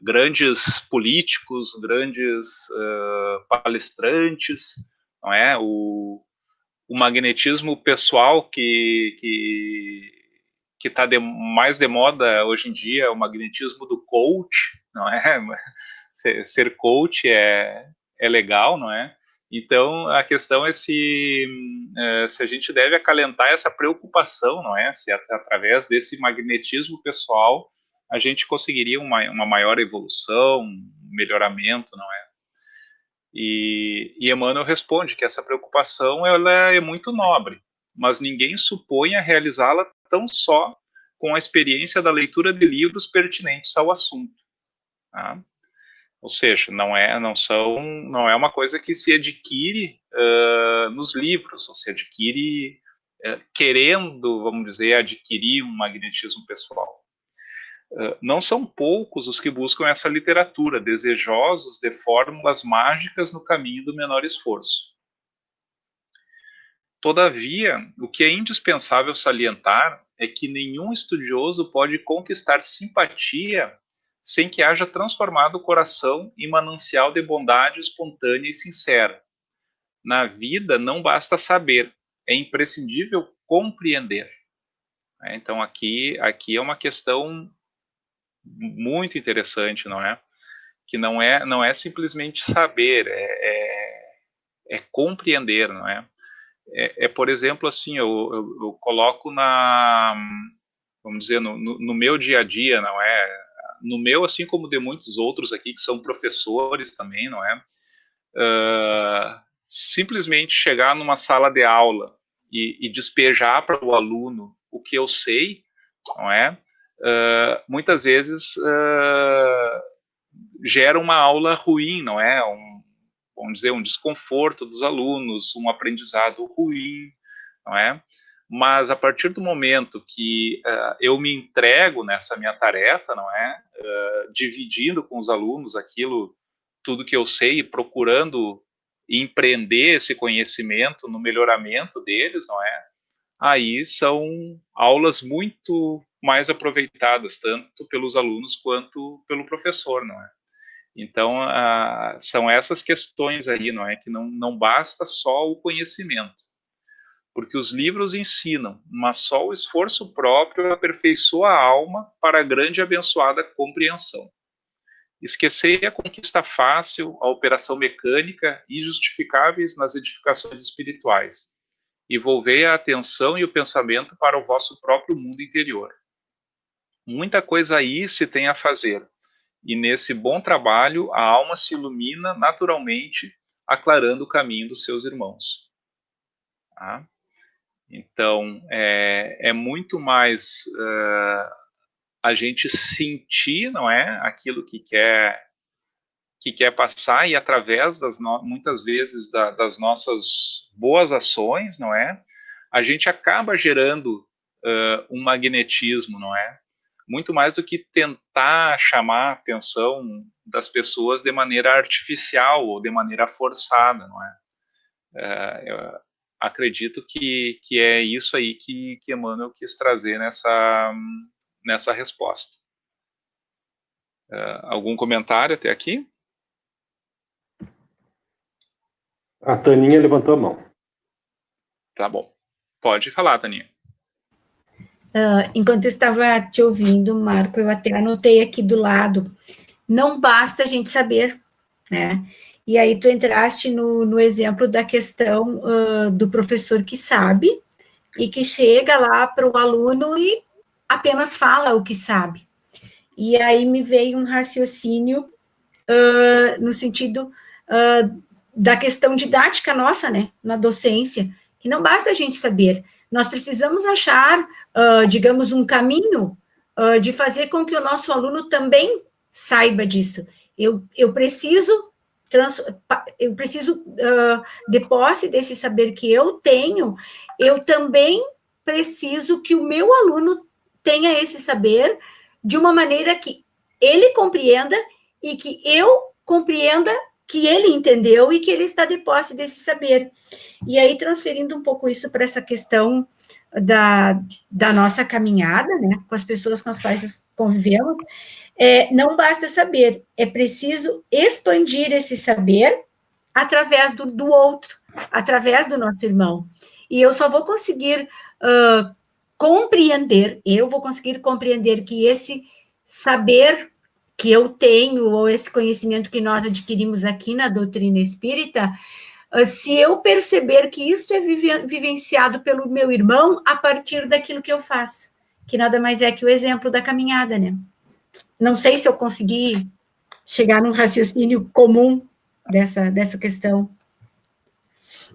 grandes políticos, grandes palestrantes, não é? O magnetismo pessoal que está mais de moda hoje em dia, o magnetismo do coach, não é? Ser coach é legal, não é? Então, a questão é se a gente deve acalentar essa preocupação, não é? Se através desse magnetismo pessoal a gente conseguiria uma maior evolução, um melhoramento, não é? E Emmanuel responde que essa preocupação ela é muito nobre, mas ninguém supõe a realizá-la tão só com a experiência da leitura de livros pertinentes ao assunto. Tá? Ou seja, não é uma coisa que se adquire nos livros, ou se adquire querendo, vamos dizer, adquirir um magnetismo pessoal. Não são poucos os que buscam essa literatura, desejosos de fórmulas mágicas no caminho do menor esforço. Todavia, o que é indispensável salientar é que nenhum estudioso pode conquistar simpatia sem que haja transformado o coração em manancial de bondade espontânea e sincera. Na vida não basta saber, é imprescindível compreender. Então aqui é uma questão muito interessante, não é? Que não é simplesmente saber, é compreender, não é? Por exemplo, assim, eu coloco vamos dizer, no meu dia a dia, não é? no meu, assim como de muitos outros aqui que são professores também, não é? Simplesmente chegar numa sala de aula e despejar para o aluno o que eu sei, não é? Muitas vezes gera uma aula ruim, não é? Vamos dizer, um desconforto dos alunos, um aprendizado ruim, não é? Mas a partir do momento que eu me entrego nessa minha tarefa, não é? Dividindo com os alunos aquilo, tudo que eu sei, procurando empreender esse conhecimento no melhoramento deles, não é? Aí são aulas muito mais aproveitadas, tanto pelos alunos quanto pelo professor, não é? Então, são essas questões aí, não é? Que não basta só o conhecimento, porque os livros ensinam, mas só o esforço próprio aperfeiçoa a alma para a grande e abençoada compreensão. Esquecei a conquista fácil, a operação mecânica, injustificáveis nas edificações espirituais. E volvei a atenção e o pensamento para o vosso próprio mundo interior. Muita coisa aí se tem a fazer, e nesse bom trabalho a alma se ilumina naturalmente, aclarando o caminho dos seus irmãos. Tá? Então, é muito mais a gente sentir, não é, aquilo que quer passar, e através muitas vezes das nossas boas ações, não é, a gente acaba gerando um magnetismo, não é, muito mais do que tentar chamar a atenção das pessoas de maneira artificial ou de maneira forçada, não é? Eu acredito que é isso aí que Emmanuel quis trazer nessa resposta. Algum comentário até aqui? A Taninha levantou a mão. Tá bom. Pode falar, Taninha. Enquanto eu estava te ouvindo, Marco, eu até anotei aqui do lado, não basta a gente saber, né? E aí tu entraste no exemplo da questão do professor que sabe e que chega lá para o aluno e apenas fala o que sabe. E aí me veio um raciocínio no sentido da questão didática nossa, né, na docência, que não basta a gente saber, nós precisamos achar, digamos, um caminho de fazer com que o nosso aluno também saiba disso. Eu preciso de posse desse saber que eu tenho, eu também preciso que o meu aluno tenha esse saber de uma maneira que ele compreenda e que eu compreenda que ele entendeu e que ele está de posse desse saber. E aí, transferindo um pouco isso para essa questão da nossa caminhada, né, com as pessoas com as quais convivemos, não basta saber, é preciso expandir esse saber através do outro, através do nosso irmão. E eu só vou conseguir compreender que esse saber que eu tenho, ou esse conhecimento que nós adquirimos aqui na doutrina espírita, se eu perceber que isso é vivenciado pelo meu irmão a partir daquilo que eu faço, que nada mais é que o exemplo da caminhada, né? Não sei se eu consegui chegar num raciocínio comum dessa questão.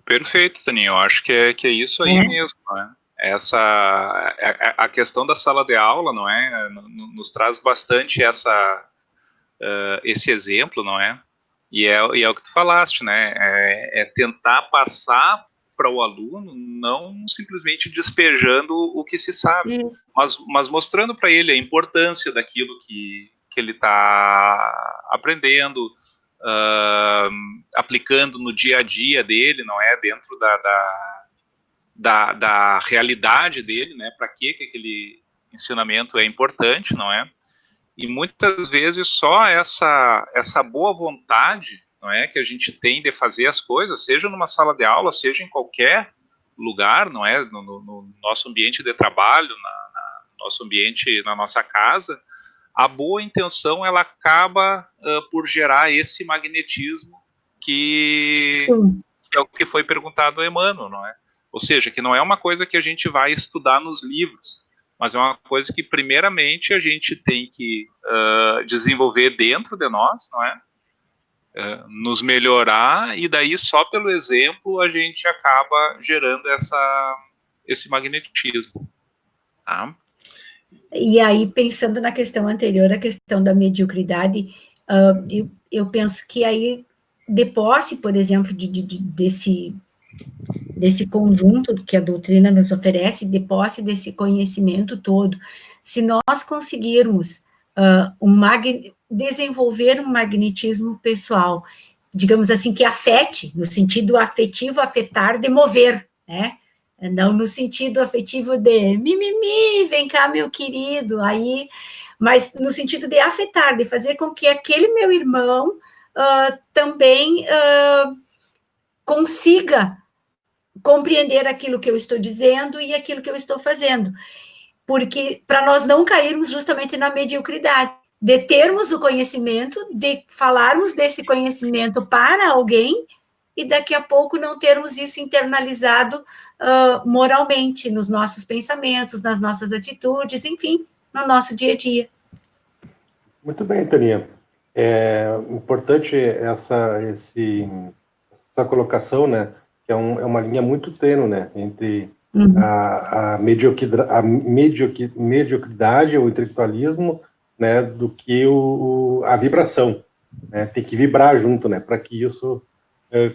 Perfeito, Taninho, eu acho que é isso aí mesmo, né? A questão da sala de aula, não é? Nos traz bastante esse exemplo, não é? E é o que tu falaste, né? É tentar passar para o aluno, não simplesmente despejando o que se sabe, mas mostrando para ele a importância daquilo que ele está aprendendo, aplicando no dia a dia dele, não é? Dentro da realidade dele, né? Para que aquele ensinamento é importante, não é? E muitas vezes só essa boa vontade, não é, que a gente tem de fazer as coisas, seja numa sala de aula, seja em qualquer lugar, não é, no nosso ambiente de trabalho, no nosso ambiente, na nossa casa, a boa intenção, ela acaba por gerar esse magnetismo que é o que foi perguntado ao Emmanuel, não é? Ou seja, que não é uma coisa que a gente vai estudar nos livros, mas é uma coisa que, primeiramente, a gente tem que desenvolver dentro de nós, não é? Nos melhorar, e daí, só pelo exemplo, a gente acaba gerando esse magnetismo. Tá? E aí, pensando na questão anterior, a questão da mediocridade, eu penso que aí, de posse, por exemplo, desse conjunto que a doutrina nos oferece, de posse desse conhecimento todo, se nós conseguirmos desenvolver um magnetismo pessoal, digamos assim, que afete, no sentido afetivo, afetar, de mover, né? Não no sentido afetivo de mimimi, vem cá, meu querido, aí, mas no sentido de afetar, de fazer com que aquele meu irmão também consiga compreender aquilo que eu estou dizendo e aquilo que eu estou fazendo. Porque para nós não cairmos justamente na mediocridade, de termos o conhecimento, de falarmos desse conhecimento para alguém e daqui a pouco não termos isso internalizado moralmente nos nossos pensamentos, nas nossas atitudes, enfim, no nosso dia a dia. Muito bem, Taninha. É importante essa colocação, né? Que é uma linha muito tênue, né? Entre a mediocridade, o intelectualismo, né? Do que a vibração, né? Tem que vibrar junto, né? Para que isso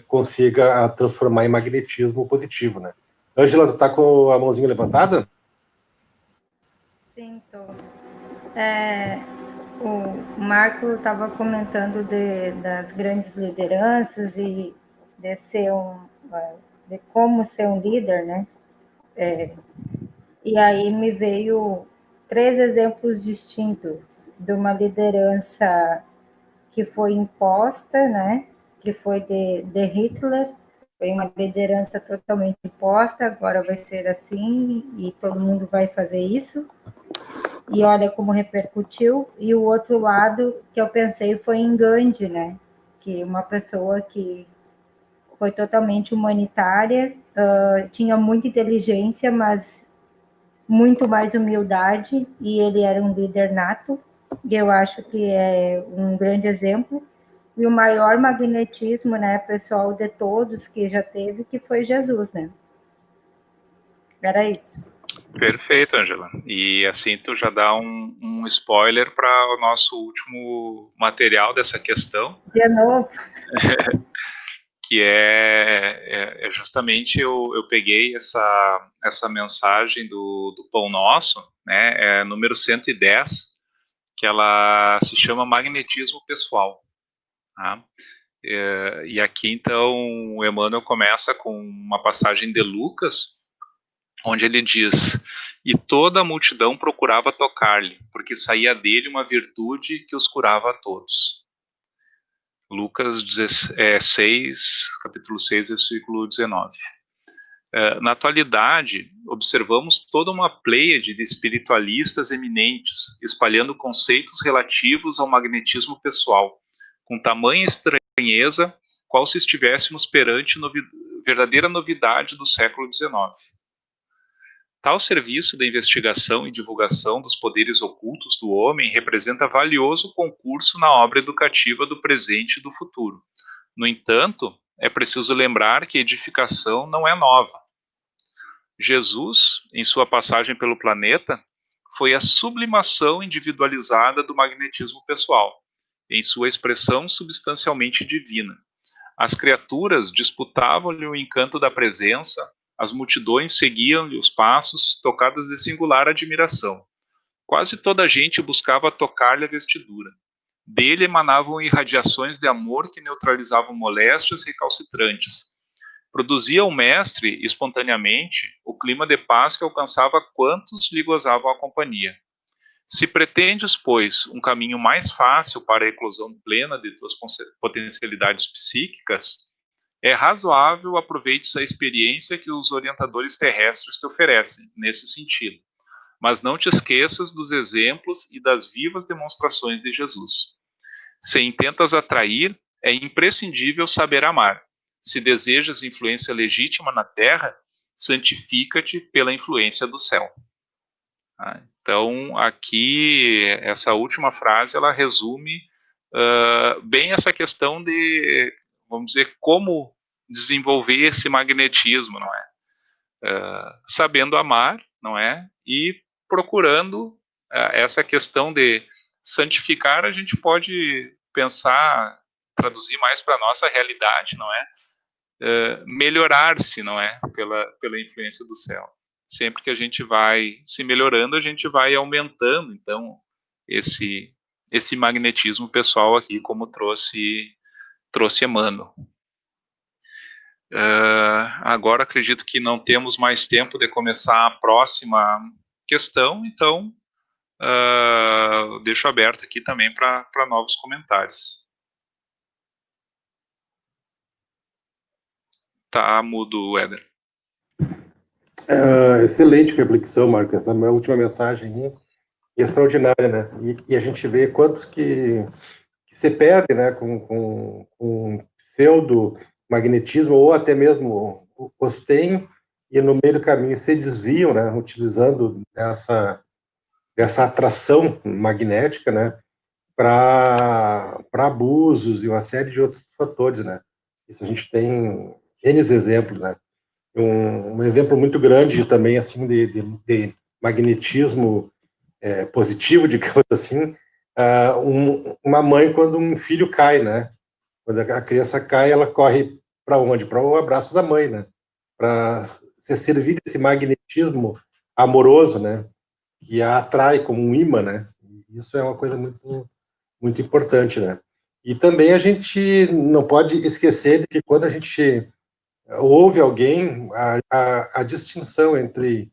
consiga transformar em magnetismo positivo, né? Ângela, tu tá com a mãozinha levantada? Sim, tô. O Marco estava comentando das grandes lideranças e de como ser um líder, né? E aí me veio 3 exemplos distintos de uma liderança que foi imposta, né? Que foi de Hitler. Foi uma liderança totalmente imposta, agora vai ser assim e todo mundo vai fazer isso. E olha como repercutiu. E o outro lado que eu pensei foi em Gandhi, né? Que uma pessoa que foi totalmente humanitária, tinha muita inteligência, mas muito mais humildade, e ele era um líder nato, e eu acho que é um grande exemplo. E o maior magnetismo, né, pessoal, de todos que já teve, que foi Jesus, né? Era isso. Perfeito, Ângela. E assim tu já dá um spoiler para o nosso último material dessa questão. De novo. Que é justamente eu peguei essa mensagem do Pão Nosso, né, número 110, que ela se chama magnetismo pessoal. Tá? E aqui, então, o Emmanuel começa com uma passagem de Lucas, onde ele diz: e toda a multidão procurava tocar-lhe, porque saía dele uma virtude que os curava a todos. Lucas 6, capítulo 6, versículo 19. Na atualidade, observamos toda uma pleiade de espiritualistas eminentes, espalhando conceitos relativos ao magnetismo pessoal, com tamanha estranheza, qual se estivéssemos perante verdadeira novidade do século XIX. Tal serviço de investigação e divulgação dos poderes ocultos do homem representa valioso concurso na obra educativa do presente e do futuro. No entanto, é preciso lembrar que a edificação não é nova. Jesus, em sua passagem pelo planeta, foi a sublimação individualizada do magnetismo pessoal, em sua expressão substancialmente divina. As criaturas disputavam-lhe o encanto da presença, as multidões seguiam-lhe os passos, tocadas de singular admiração. Quase toda a gente buscava tocar-lhe a vestidura. Dele emanavam irradiações de amor que neutralizavam moléstias recalcitrantes. Produzia o mestre, espontaneamente, o clima de paz que alcançava quantos lhe gozavam a companhia. Se pretendes, pois, um caminho mais fácil para a eclosão plena de tuas potencialidades psíquicas, é razoável aproveites a experiência que os orientadores terrestres te oferecem, nesse sentido. Mas não te esqueças dos exemplos e das vivas demonstrações de Jesus. Se intentas atrair, é imprescindível saber amar. Se desejas influência legítima na terra, santifica-te pela influência do céu. Tá? Então, aqui, essa última frase, ela resume bem essa questão de, vamos dizer, como desenvolver esse magnetismo, não é? Sabendo amar, não é? E procurando essa questão de santificar, a gente pode pensar, traduzir mais para a nossa realidade, não é? Melhorar-se, não é? Pela influência do céu. Sempre que a gente vai se melhorando, a gente vai aumentando, então, esse magnetismo pessoal aqui, como trouxe Emmanuel. Agora acredito que não temos mais tempo de começar a próxima questão, então deixo aberto aqui também para novos comentários. Tá mudo, Éder. Excelente reflexão, Marcos. Essa minha última mensagem é extraordinária, né? E a gente vê quantos que se perdem, né, com pseudo-magnetismo, ou até mesmo os têm, e no meio do caminho se desviam, né, utilizando essa atração magnética, né, para abusos e uma série de outros fatores, né. Isso a gente tem N exemplos, né. Um exemplo muito grande também, assim, de magnetismo positivo, digamos assim, uma mãe quando um filho cai, né? Quando a criança cai, ela corre para onde? Para o abraço da mãe, né? Para se servir desse magnetismo amoroso, né? Que a atrai como um imã, né? Isso é uma coisa muito, muito importante, né? E também a gente não pode esquecer de que quando a gente ouve alguém, a distinção entre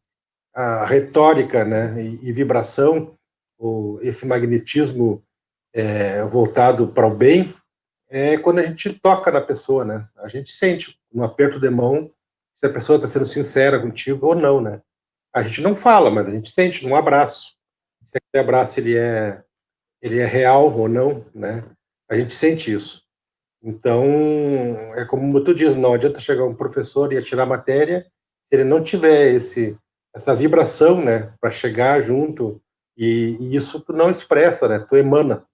a retórica, né, e vibração, esse magnetismo voltado para o bem, é quando a gente toca na pessoa, né? A gente sente no aperto de mão se a pessoa está sendo sincera contigo ou não, né? A gente não fala, mas a gente sente num abraço. Se aquele abraço ele é real ou não, né? A gente sente isso. Então, é como tu diz, não adianta chegar um professor e atirar matéria se ele não tiver essa vibração, né, para chegar junto, e isso tu não expressa, né, tu emana.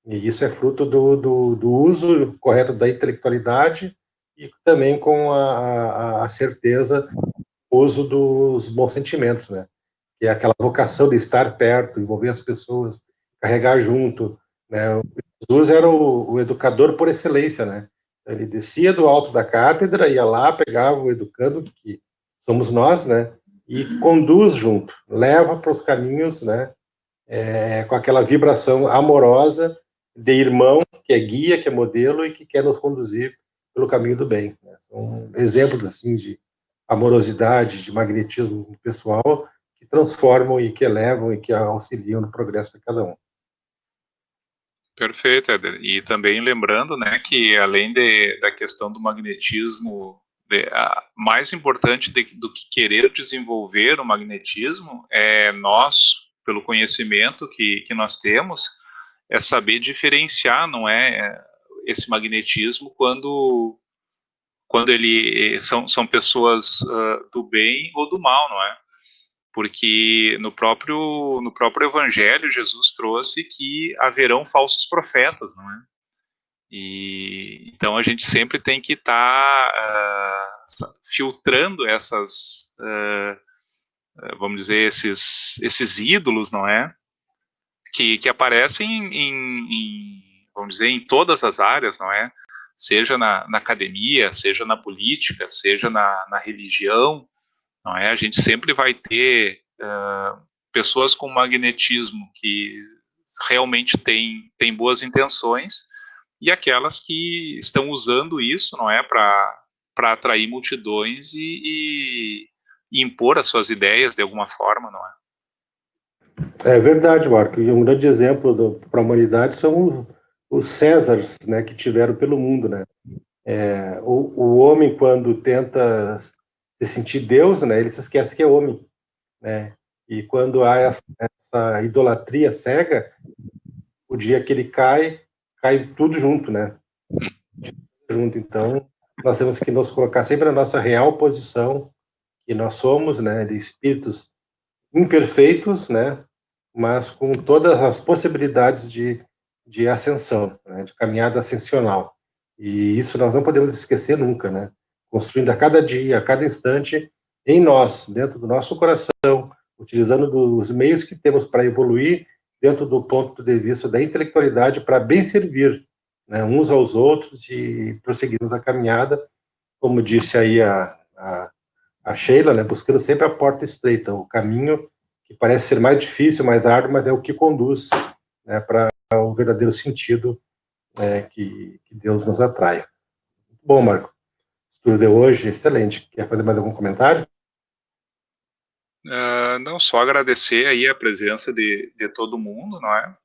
E isso é fruto do uso correto da intelectualidade e também com a certeza, o uso dos bons sentimentos, né, que é aquela vocação de estar perto, envolver as pessoas, carregar junto, né. Jesus era o educador por excelência, né? Ele descia do alto da cátedra, ia lá, pegava o educando, que somos nós, né? E conduz junto, leva para os caminhos, né? Com aquela vibração amorosa de irmão, que é guia, que é modelo e que quer nos conduzir pelo caminho do bem, né? São exemplos, assim, de amorosidade, de magnetismo pessoal, que transformam e que elevam e que auxiliam no progresso de cada um. Perfeito, Éder. E também lembrando, né, que além da questão do magnetismo, mais importante do que querer desenvolver o magnetismo é nós, pelo conhecimento que nós temos, é saber diferenciar, não é, esse magnetismo quando ele são pessoas do bem ou do mal, não é? Porque no próprio Evangelho Jesus trouxe que haverão falsos profetas, não é? E então a gente sempre tem que estar filtrando essas, vamos dizer, esses ídolos, não é? Que aparecem vamos dizer, em todas as áreas, não é? Seja na academia, seja na política, seja na religião. Não é? A gente sempre vai ter pessoas com magnetismo que realmente têm boas intenções e aquelas que estão usando isso, não é, para atrair multidões e impor as suas ideias de alguma forma, não é? É verdade, Marco. E um grande exemplo para a humanidade são os Césares, né, que tiveram pelo mundo, né? O homem, quando tenta se sentir Deus, né, ele se esquece que é homem, né? E quando há essa idolatria cega, o dia que ele cai tudo junto, né? Então, nós temos que nos colocar sempre na nossa real posição, que nós somos, né, de espíritos imperfeitos, né, mas com todas as possibilidades de ascensão, né, de caminhada ascensional. E isso nós não podemos esquecer nunca, né? Construindo a cada dia, a cada instante, em nós, dentro do nosso coração, utilizando os meios que temos para evoluir, dentro do ponto de vista da intelectualidade, para bem servir, né, uns aos outros e prosseguirmos a caminhada, como disse aí a Sheila, né, buscando sempre a porta estreita, o caminho que parece ser mais difícil, mais árduo, mas é o que conduz, né, para o verdadeiro sentido, né, que Deus nos atrai. Bom, Marco, o estudo de hoje, excelente. Quer fazer mais algum comentário? Não, só agradecer aí a presença de todo mundo, não é?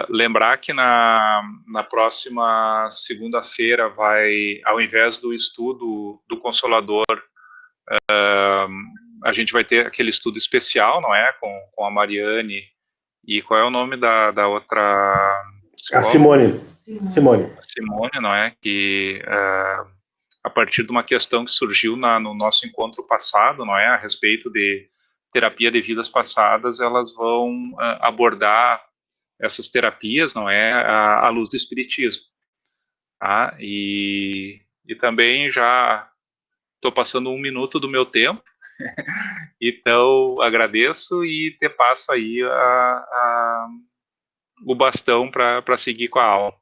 Lembrar que na próxima segunda-feira vai, ao invés do estudo do Consolador, a gente vai ter aquele estudo especial, não é? Com a Mariane. E qual é o nome da outra psicóloga? A Simone. Simone, não é? Que a partir de uma questão que surgiu no nosso encontro passado, não é? A respeito de terapia de vidas passadas, elas vão abordar essas terapias, não é? À luz do Espiritismo. Tá? E também já estou passando 1 minuto do meu tempo, então agradeço e te passo aí o bastão para seguir com a aula,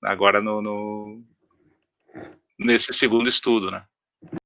agora nesse segundo estudo, né?